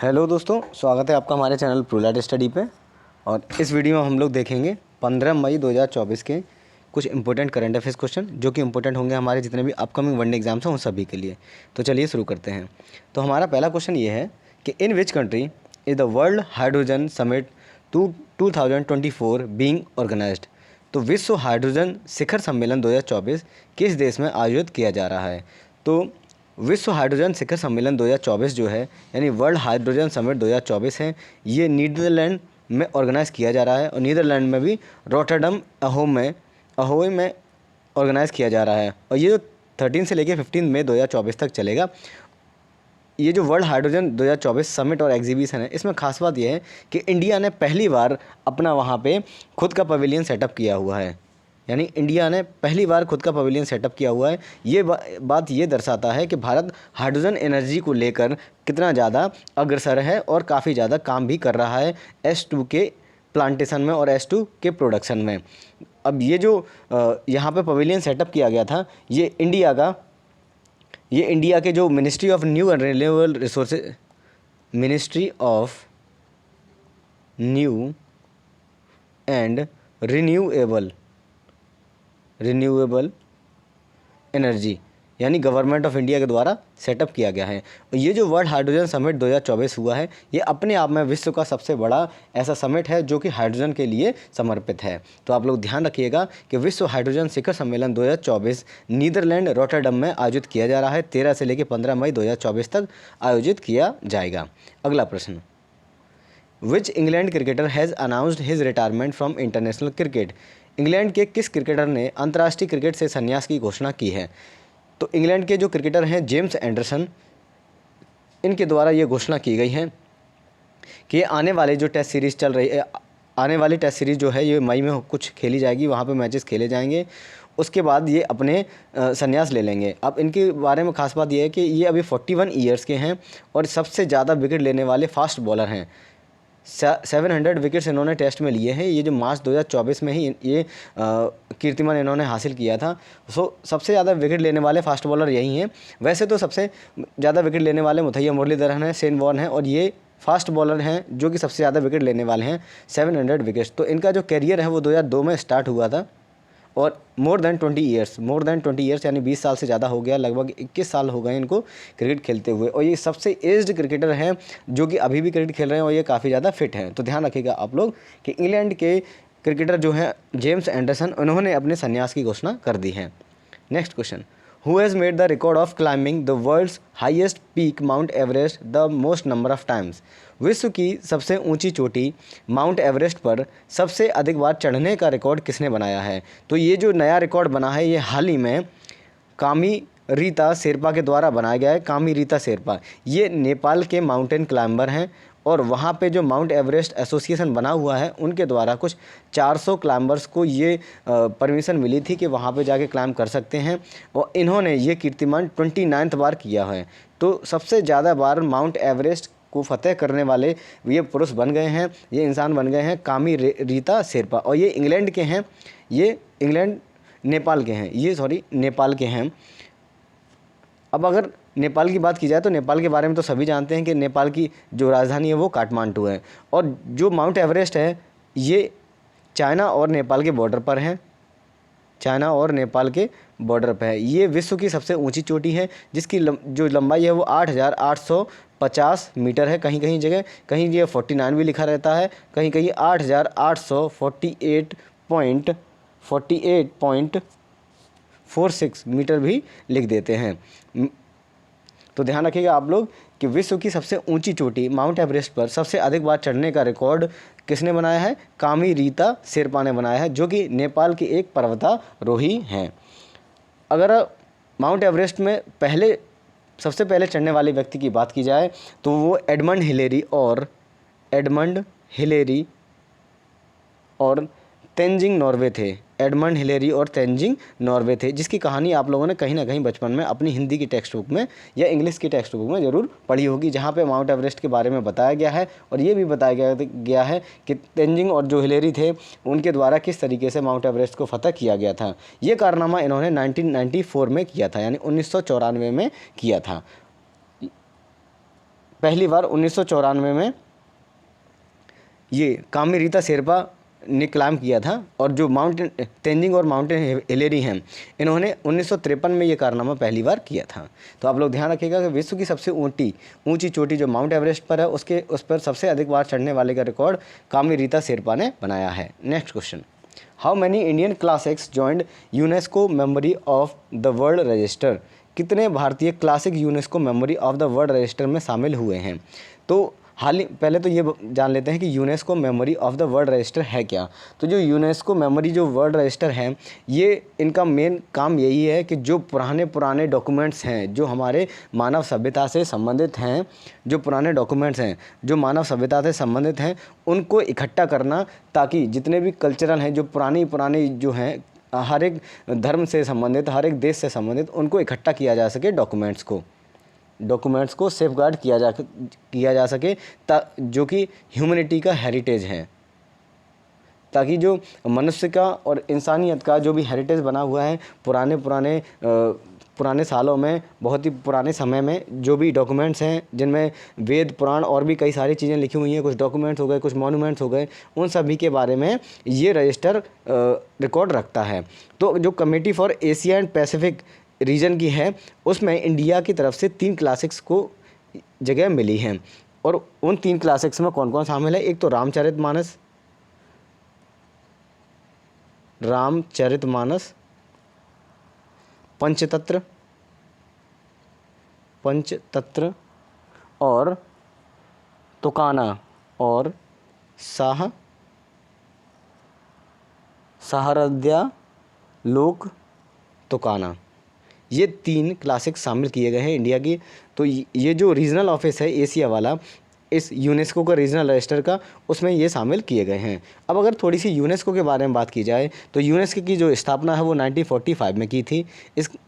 Hello दोस्तों, स्वागत है आपका हमारे चैनल प्रूलाइट स्टडी पे। और इस वीडियो में हम लोग देखेंगे 15 मई 2024 के कुछ इंपॉर्टेंट करंट अफेयर्स क्वेश्चन जो कि इंपॉर्टेंट होंगे हमारे जितने भी अपकमिंग वनडे एग्जाम्स हैं उन सभी के लिए। तो चलिए शुरू करते हैं। तो हमारा पहला क्वेश्चन ये है कि in which country is the world hydrogen summit 2024 being organised. तो विश्व हाइड्रोजन शिखर सम्मेलन 2024 किस देश में आयोजित किया जा रहा है। तो विश्व हाइड्रोजन शिखर सम्मेलन 2024 जो है यानी वर्ल्ड हाइड्रोजन समिट 2024 है, ये नीदरलैंड में ऑर्गेनाइज़ किया जा रहा है और नीदरलैंड में भी रोटरडम अहोई में ऑर्गेनाइज़ किया जा रहा है। और ये जो 13 से लेकर 15 मई 2024 तक चलेगा। ये जो वर्ल्ड हाइड्रोजन 2024 समिट और एग्जीबिशन है, इसमें खास बात यह है कि इंडिया ने पहली बार अपना वहाँ पे खुद का पवेलियन सेटअप किया हुआ है। यानी इंडिया ने पहली बार खुद का पवेलियन सेटअप किया हुआ है। ये बात ये दर्शाता है कि भारत हाइड्रोजन एनर्जी को लेकर कितना ज़्यादा अग्रसर है और काफ़ी ज़्यादा काम भी कर रहा है S2 के प्लांटेशन में और S2 के प्रोडक्शन में। अब ये जो यहाँ पे पवेलियन सेटअप किया गया था, ये इंडिया के जो ministry of new and renewable resources ministry of new and renewable energy यानी गवर्नमेंट ऑफ इंडिया के द्वारा सेटअप किया गया है। और ये जो वर्ल्ड हाइड्रोजन समिट 2024 हुआ है, ये अपने आप में विश्व का सबसे बड़ा ऐसा समिट है जो कि हाइड्रोजन के लिए समर्पित है। तो आप लोग ध्यान रखिएगा कि विश्व हाइड्रोजन शिखर सम्मेलन 2024 नीदरलैंड रोटरडम में आयोजित किया जा रहा है। 13 से लेकर 15 मई 2024 तक आयोजित किया जाएगा। अगला प्रश्न, which England cricketer has announced his retirement from international cricket. England के किस क्रिकेटर ने अंतर्राष्ट्रीय क्रिकेट से संन्यास की घोषणा की है। तो इंग्लैंड के जो क्रिकेटर हैं जेम्स एंडरसन, इनके द्वारा ये घोषणा की गई है कि आने वाले जो टेस्ट सीरीज़ चल रही है, आने वाली टेस्ट सीरीज़ जो है ये मई में कुछ खेली जाएगी, वहाँ पे मैचेस खेले जाएंगे। उसके बाद ये अपने संन्यास ले लेंगे। अब इनके बारे में खास बात ये है कि ये अभी 41 ईयर्स के हैं और सबसे ज़्यादा विकेट लेने वाले फास्ट बॉलर हैं। 700 विकेट्स इन्होंने टेस्ट में लिए हैं। ये जो मार्च 2024 में ही ये कीर्तिमान इन्होंने हासिल किया था। सबसे ज़्यादा विकेट लेने वाले फास्ट बॉलर यही हैं। वैसे तो सबसे ज़्यादा विकेट लेने वाले मुथैया मुरलीधरन हैं, शेन वॉर्न हैं, और ये फास्ट बॉलर हैं जो कि सबसे ज़्यादा विकेट लेने वाले हैं, 700 विकेट्स। तो इनका जो कैरियर है वो 2002 में स्टार्ट हुआ था और मोर देन 20 ईयर्स यानी 20 साल से ज़्यादा हो गया, लगभग 21 साल हो गए इनको क्रिकेट खेलते हुए। और ये सबसे एज्ड क्रिकेटर हैं जो कि अभी भी क्रिकेट खेल रहे हैं और ये काफ़ी ज़्यादा फिट हैं। तो ध्यान रखिएगा आप लोग कि इंग्लैंड के क्रिकेटर जो हैं जेम्स एंडरसन, उन्होंने अपने संन्यास की घोषणा कर दी है। Next question, who has made the record of climbing the world's highest peak Mount Everest the most number of times. विश्व की सबसे ऊंची चोटी माउंट एवरेस्ट पर सबसे अधिक बार चढ़ने का रिकॉर्ड किसने बनाया है। तो ये जो नया रिकॉर्ड बना है ये हाल ही में कामी रीता शेरपा के द्वारा बनाया गया है। कामी रीता शेरपा ये नेपाल के माउंटेन क्लाइंबर हैं और वहाँ पे जो माउंट एवरेस्ट एसोसिएशन बना हुआ है उनके द्वारा कुछ 400 क्लाइंबर्स को ये परमिशन मिली थी कि वहाँ पे जाके क्लाइंब कर सकते हैं और इन्होंने ये कीर्तिमान 29th बार किया है। तो सबसे ज़्यादा बार माउंट एवरेस्ट को फतेह करने वाले ये पुरुष बन गए हैं, ये इंसान बन गए हैं कामी रीता शेरपा। और ये इंग्लैंड के हैं, ये नेपाल के हैं। अब अगर नेपाल की बात की जाए तो नेपाल के बारे में तो सभी जानते हैं कि नेपाल की जो राजधानी है वो काठमांडू है। और जो माउंट एवरेस्ट है ये चाइना और नेपाल के बॉर्डर पर है, ये विश्व की सबसे ऊंची चोटी है जिसकी जो लंबाई है वो 8,850 मीटर है। कहीं कहीं जगह कहीं ये 49 भी लिखा रहता है, कहीं कहीं 8,848.46 मीटर भी लिख देते हैं। तो ध्यान रखिएगा आप लोग कि विश्व की सबसे ऊंची चोटी माउंट एवरेस्ट पर सबसे अधिक बार चढ़ने का रिकॉर्ड किसने बनाया है। कामी रीता शेरपा ने बनाया है जो कि नेपाल की एक पर्वतारोही हैं। अगर माउंट एवरेस्ट में सबसे पहले चढ़ने वाले व्यक्ति की बात की जाए तो वो एडमंड हिलेरी और तेंजिंग नॉर्वे थे, जिसकी कहानी आप लोगों ने कहीं ना कहीं बचपन में अपनी हिंदी की टेक्स्ट बुक में या इंग्लिश की टेक्स्ट बुक में ज़रूर पढ़ी होगी, जहाँ पे माउंट एवरेस्ट के बारे में बताया गया है और ये भी बताया गया है कि तेंजिंग और जो हिलेरी थे उनके द्वारा किस तरीके से माउंट एवरेस्ट को फतह किया गया था। ये कारनामा इन्होंने 1994 में किया था, यानी 1994 में किया था। पहली बार 1994 में ये कामी रीता शेरपा ने क्लाइम किया था, और जो माउंटेन तेंजिंग और माउंटेन हिलेरी हैं, इन्होंने 1953 में ये कारनामा पहली बार किया था। तो आप लोग ध्यान रखिएगा कि विश्व की सबसे ऊंची चोटी जो माउंट एवरेस्ट पर है, उस पर सबसे अधिक बार चढ़ने वाले का रिकॉर्ड कामी रीता शेरपा ने बनाया है। Next question, how many Indian classics joined UNESCO memory of the World register? कितने भारतीय classic UNESCO memory of the World register में शामिल हुए हैं? तो पहले तो ये जान लेते हैं कि UNESCO memory of the World Register है क्या। तो जो यूनेस्को मेमोरी जो वर्ल्ड रजिस्टर है, ये इनका मेन काम यही है कि जो पुराने डॉक्यूमेंट्स हैं जो हमारे मानव सभ्यता से संबंधित हैं, जो पुराने डॉक्यूमेंट्स हैं जो मानव सभ्यता से संबंधित हैं, उनको इकट्ठा करना, ताकि जितने भी कल्चरल हैं जो पुरानी जो हैं हर एक धर्म से संबंधित, हर एक देश से संबंधित, उनको इकट्ठा किया जा सके, डॉक्यूमेंट्स को सेफगार्ड किया जा सके, जो कि ह्यूमैनिटी का हेरिटेज है, ताकि जो मनुष्य का और इंसानियत का जो भी हेरिटेज बना हुआ है पुराने सालों में, बहुत ही पुराने समय में जो भी डॉक्यूमेंट्स हैं, जिनमें वेद पुराण और भी कई सारी चीज़ें लिखी हुई हैं, कुछ डॉक्यूमेंट्स हो गए, कुछ मॉन्यूमेंट्स हो गए, उन सभी के बारे में ये रजिस्टर रिकॉर्ड रखता है। तो जो committee for Asia and Pacific region की है, उसमें इंडिया की तरफ से 3 क्लासिक्स को जगह मिली हैं, और उन 3 क्लासिक्स में कौन कौन शामिल है? एक तो रामचरितमानस, पंचतंत्र और तुकाना और शाहरदयालोक तुकाना, ये 3 क्लासिक्स शामिल किए गए हैं इंडिया की। तो ये जो रीजनल ऑफिस है एशिया वाला, इस यूनेस्को का रीजनल रजिस्टर का, उसमें ये शामिल किए गए हैं। अब अगर थोड़ी सी यूनेस्को के बारे में बात की जाए, तो यूनेस्को की जो स्थापना है वो 1945 में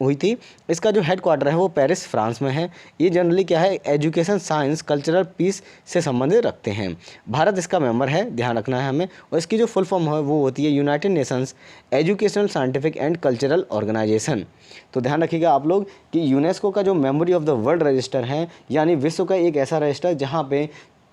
हुई थी। इसका जो हेड क्वार्टर है वो पेरिस, फ्रांस में है। ये जनरली क्या है, एजुकेशन, साइंस, कल्चरल पीस से संबंधित रखते हैं। भारत इसका मेंबर है, ध्यान रखना है हमें। और इसकी जो फुल फॉर्म है वो होती है United Nations Educational, Scientific and Cultural Organization. तो ध्यान रखिएगा आप लोग कि यूनेस्को का जो Memory of the World Register है, यानी विश्व का एक ऐसा रजिस्टर जहाँ पे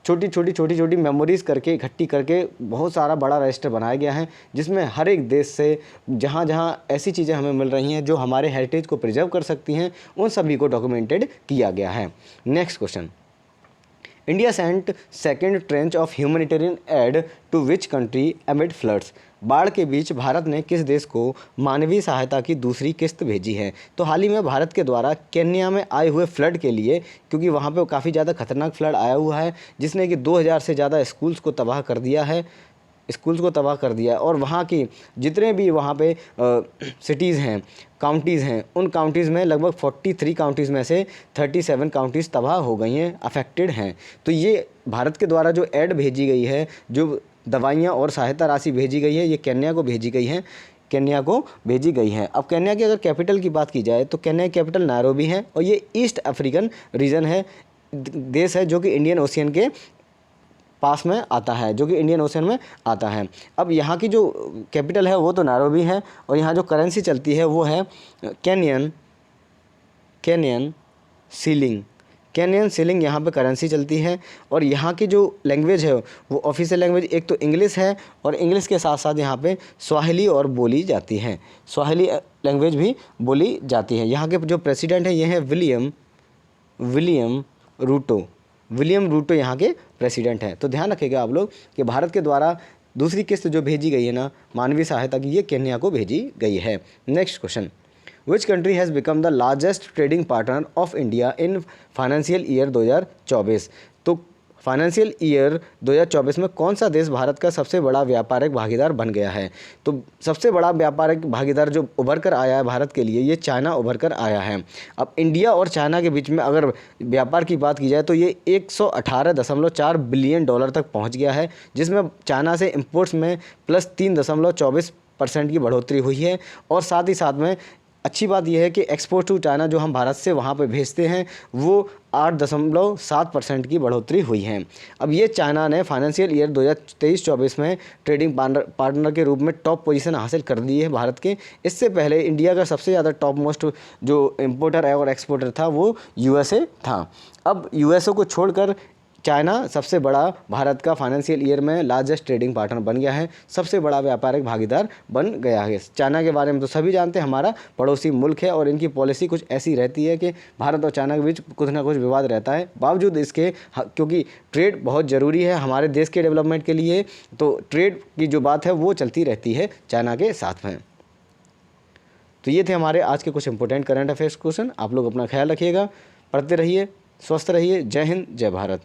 छोटी मेमोरीज़ करके इकट्ठी करके बहुत सारा बड़ा रजिस्टर बनाया गया है, जिसमें हर एक देश से जहाँ जहाँ ऐसी चीज़ें हमें मिल रही हैं जो हमारे हेरिटेज को प्रिजर्व कर सकती हैं, उन सभी को डॉक्यूमेंटेड किया गया है। Next question, India sent second tranche of humanitarian aid to which country amid floods? बाढ़ के बीच भारत ने किस देश को मानवीय सहायता की दूसरी किस्त भेजी है? तो हाल ही में भारत के द्वारा केन्या में आए हुए फ्लड के लिए, क्योंकि वहाँ पे काफ़ी ज़्यादा खतरनाक फ्लड आया हुआ है, जिसने कि 2000 से ज़्यादा स्कूल्स को तबाह कर दिया है, और वहाँ की जितने भी वहाँ पे सिटीज़ हैं, काउंटीज़ हैं, उन काउंटीज़ में लगभग 43 काउंटीज़ में से 37 काउंटीज़ तबाह हो गई हैं, अफेक्टेड हैं। तो ये भारत के द्वारा जो एड भेजी गई है, जो दवाइयाँ और सहायता राशि भेजी गई है, ये केन्या को भेजी गई है। अब केन्या की अगर कैपिटल की बात की जाए, तो केन्या की कैपिटल नैरोबी है, और ये ईस्ट अफ्रीकन रीजन है, देश है जो कि इंडियन ओशियन के पास में आता है, अब यहाँ की जो कैपिटल है वो तो नैरोबी है, और यहाँ जो करेंसी चलती है वो है केनियन सीलिंग यहाँ पे करेंसी चलती है। और यहाँ की जो लैंग्वेज है वो ऑफिशियल लैंग्वेज एक तो इंग्लिश है, और इंग्लिश के साथ साथ यहाँ पे स्वाहिली और बोली जाती है, स्वाहिली लैंग्वेज भी बोली जाती है। यहाँ के जो प्रेसिडेंट हैं ये हैं विलियम रूटो यहाँ के प्रेसिडेंट हैं। तो ध्यान रखिएगा आप लोग कि भारत के द्वारा दूसरी किस्त जो भेजी गई है ना मानवीय सहायता की, ये केन्या को भेजी गई है। Next question, which country has become the largest trading partner of India in financial year 2024? तो फाइनेंशियल ईयर 2024 में कौन सा देश भारत का सबसे बड़ा व्यापारिक भागीदार बन गया है? तो सबसे बड़ा व्यापारिक भागीदार जो उभर कर आया है भारत के लिए, ये चाइना उभर कर आया है। अब इंडिया और चाइना के बीच में अगर व्यापार की बात की जाए तो ये 118.4 बिलियन डॉलर तक पहुंच गया है, जिसमें चाइना से इंपोर्ट्स में +3.24% की बढ़ोतरी हुई है, और साथ ही साथ में अच्छी बात यह है कि एक्सपोर्ट टू चाइना जो हम भारत से वहाँ पे भेजते हैं वो 8.7% की बढ़ोतरी हुई है। अब ये चाइना ने फाइनेंशियल ईयर 2023-24 में ट्रेडिंग पार्टनर के रूप में टॉप पोजीशन हासिल कर ली है भारत के। इससे पहले इंडिया का सबसे ज़्यादा टॉप मोस्ट जो इम्पोर्टर है और एक्सपोर्टर था वो यूएसए था। अब यूएसए को छोड़कर चाइना सबसे बड़ा भारत का फाइनेंशियल ईयर में लार्जेस्ट ट्रेडिंग पार्टनर बन गया है, सबसे बड़ा व्यापारिक भागीदार बन गया है। चाइना के बारे में तो सभी जानते हैं, हमारा पड़ोसी मुल्क है और इनकी पॉलिसी कुछ ऐसी रहती है कि भारत और चाइना के बीच कुछ ना कुछ विवाद रहता है। बावजूद इसके क्योंकि ट्रेड बहुत ज़रूरी है हमारे देश के डेवलपमेंट के लिए, तो ट्रेड की जो बात है वो चलती रहती है चाइना के साथ में। तो ये थे हमारे आज के कुछ इंपॉर्टेंट करंट अफेयर्स क्वेश्चन। आप लोग अपना ख्याल रखिएगा, पढ़ते रहिए, स्वस्थ रहिए। जय हिंद, जय भारत।